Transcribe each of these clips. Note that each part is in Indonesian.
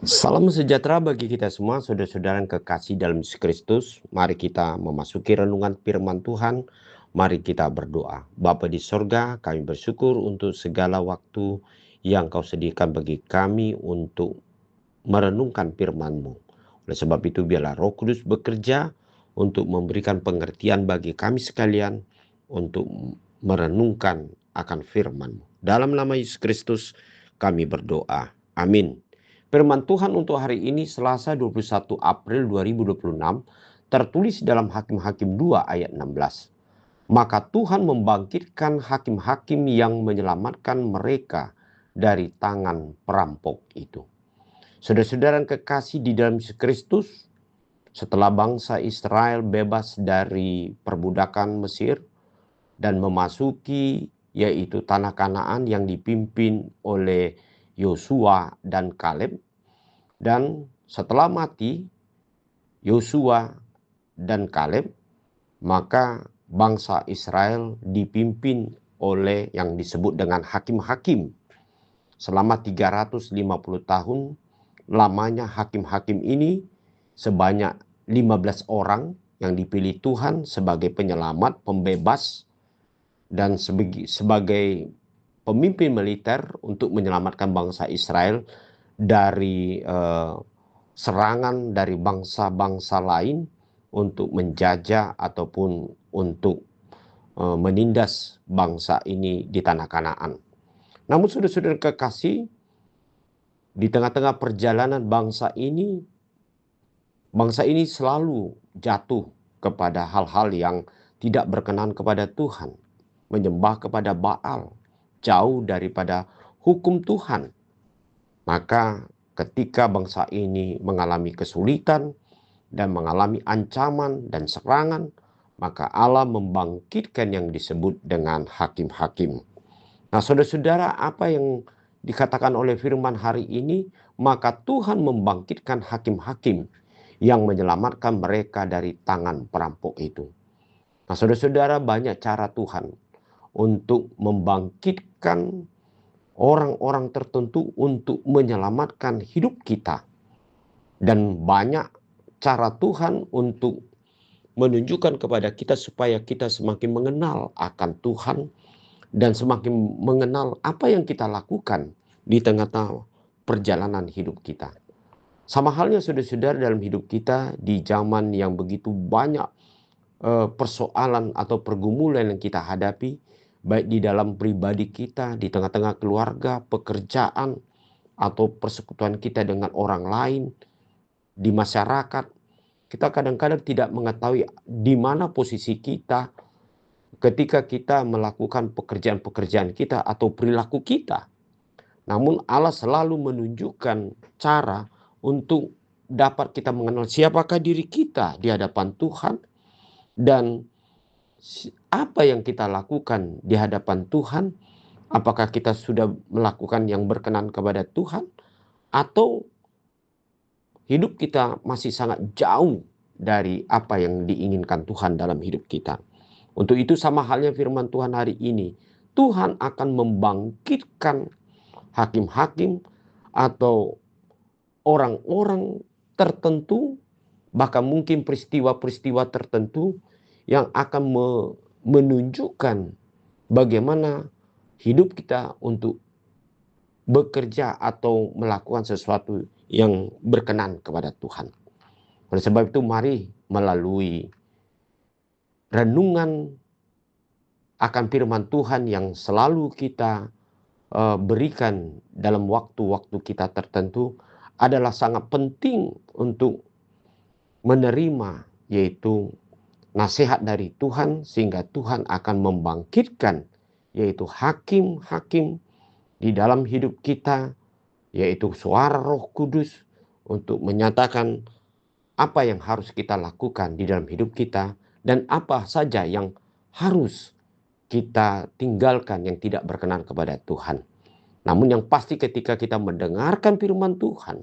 Salam sejahtera bagi kita semua, saudara-saudara yang kekasih dalam Yesus Kristus. Mari kita memasuki renungan firman Tuhan. Mari kita berdoa. Bapa di sorga, kami bersyukur untuk segala waktu yang Kau sediakan bagi kami untuk merenungkan firman-Mu. Oleh sebab itu, biarlah Roh Kudus bekerja untuk memberikan pengertian bagi kami sekalian untuk merenungkan akan firman-Mu. Dalam nama Yesus Kristus kami berdoa. Amin. Firman Tuhan untuk hari ini Selasa 21 April 2026 tertulis dalam Hakim-Hakim 2 ayat 16. Maka Tuhan membangkitkan hakim-hakim yang menyelamatkan mereka dari tangan perampok itu. Saudara-saudara yang kekasih di dalam Yesus Kristus, setelah bangsa Israel bebas dari perbudakan Mesir dan memasuki yaitu tanah Kanaan yang dipimpin oleh Yosua dan Kaleb, dan setelah mati Yosua dan Kaleb, maka bangsa Israel dipimpin oleh yang disebut dengan hakim-hakim. Selama 350 tahun lamanya hakim-hakim ini sebanyak 15 orang yang dipilih Tuhan sebagai penyelamat, pembebas, dan sebagai pemimpin militer untuk menyelamatkan bangsa Israel dari serangan dari bangsa-bangsa lain untuk menjajah ataupun untuk menindas bangsa ini di tanah Kanaan. Namun saudara-saudara kekasih, di tengah-tengah perjalanan bangsa ini selalu jatuh kepada hal-hal yang tidak berkenan kepada Tuhan, menyembah kepada Baal, jauh daripada hukum Tuhan. Maka ketika bangsa ini mengalami kesulitan dan mengalami ancaman dan serangan, maka Allah membangkitkan yang disebut dengan hakim-hakim. Nah, saudara-saudara, apa yang dikatakan oleh firman hari ini, maka Tuhan membangkitkan hakim-hakim yang menyelamatkan mereka dari tangan perampok itu. Nah, saudara-saudara, banyak cara Tuhan untuk membangkitkan orang-orang tertentu untuk menyelamatkan hidup kita. Dan banyak cara Tuhan untuk menunjukkan kepada kita supaya kita semakin mengenal akan Tuhan dan semakin mengenal apa yang kita lakukan di tengah-tengah perjalanan hidup kita. Sama halnya saudara-saudara dalam hidup kita di zaman yang begitu banyak persoalan atau pergumulan yang kita hadapi, baik di dalam pribadi kita, di tengah-tengah keluarga, pekerjaan, atau persekutuan kita dengan orang lain, di masyarakat. Kita kadang-kadang tidak mengetahui di mana posisi kita ketika kita melakukan pekerjaan-pekerjaan kita atau perilaku kita. Namun Allah selalu menunjukkan cara untuk dapat kita mengenal siapakah diri kita di hadapan Tuhan dan apa yang kita lakukan di hadapan Tuhan. Apakah kita sudah melakukan yang berkenan kepada Tuhan atau hidup kita masih sangat jauh dari apa yang diinginkan Tuhan dalam hidup kita. Untuk itu sama halnya firman Tuhan hari ini. Tuhan akan membangkitkan hakim-hakim atau orang-orang tertentu, bahkan mungkin peristiwa-peristiwa tertentu yang akan menunjukkan bagaimana hidup kita untuk bekerja atau melakukan sesuatu yang berkenan kepada Tuhan. Oleh sebab itu mari melalui renungan akan firman Tuhan yang selalu kita berikan dalam waktu-waktu kita tertentu adalah sangat penting untuk menerima, yaitu nasihat dari Tuhan, sehingga Tuhan akan membangkitkan yaitu hakim-hakim di dalam hidup kita, yaitu suara Roh Kudus untuk menyatakan apa yang harus kita lakukan di dalam hidup kita dan apa saja yang harus kita tinggalkan yang tidak berkenan kepada Tuhan. Namun yang pasti ketika kita mendengarkan firman Tuhan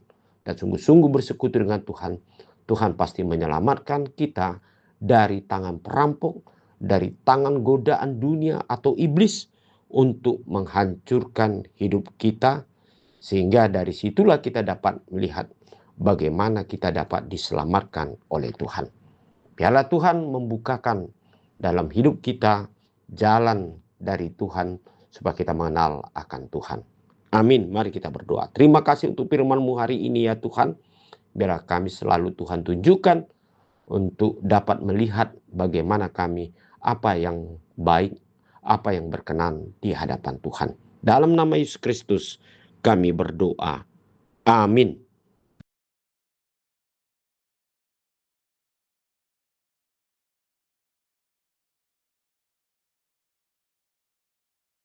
dan sungguh-sungguh bersekutu dengan Tuhan, Tuhan pasti menyelamatkan kita dari tangan perampok, dari tangan godaan dunia atau iblis untuk menghancurkan hidup kita, sehingga dari situlah kita dapat melihat bagaimana kita dapat diselamatkan oleh Tuhan. Biarlah Tuhan membukakan dalam hidup kita jalan dari Tuhan supaya kita mengenal akan Tuhan. Amin. Mari kita berdoa. Terima kasih untuk firman-Mu hari ini ya Tuhan. Biarlah kami selalu Tuhan tunjukkan untuk dapat melihat bagaimana kami, apa yang baik, apa yang berkenan di hadapan Tuhan. Dalam nama Yesus Kristus kami berdoa. Amin.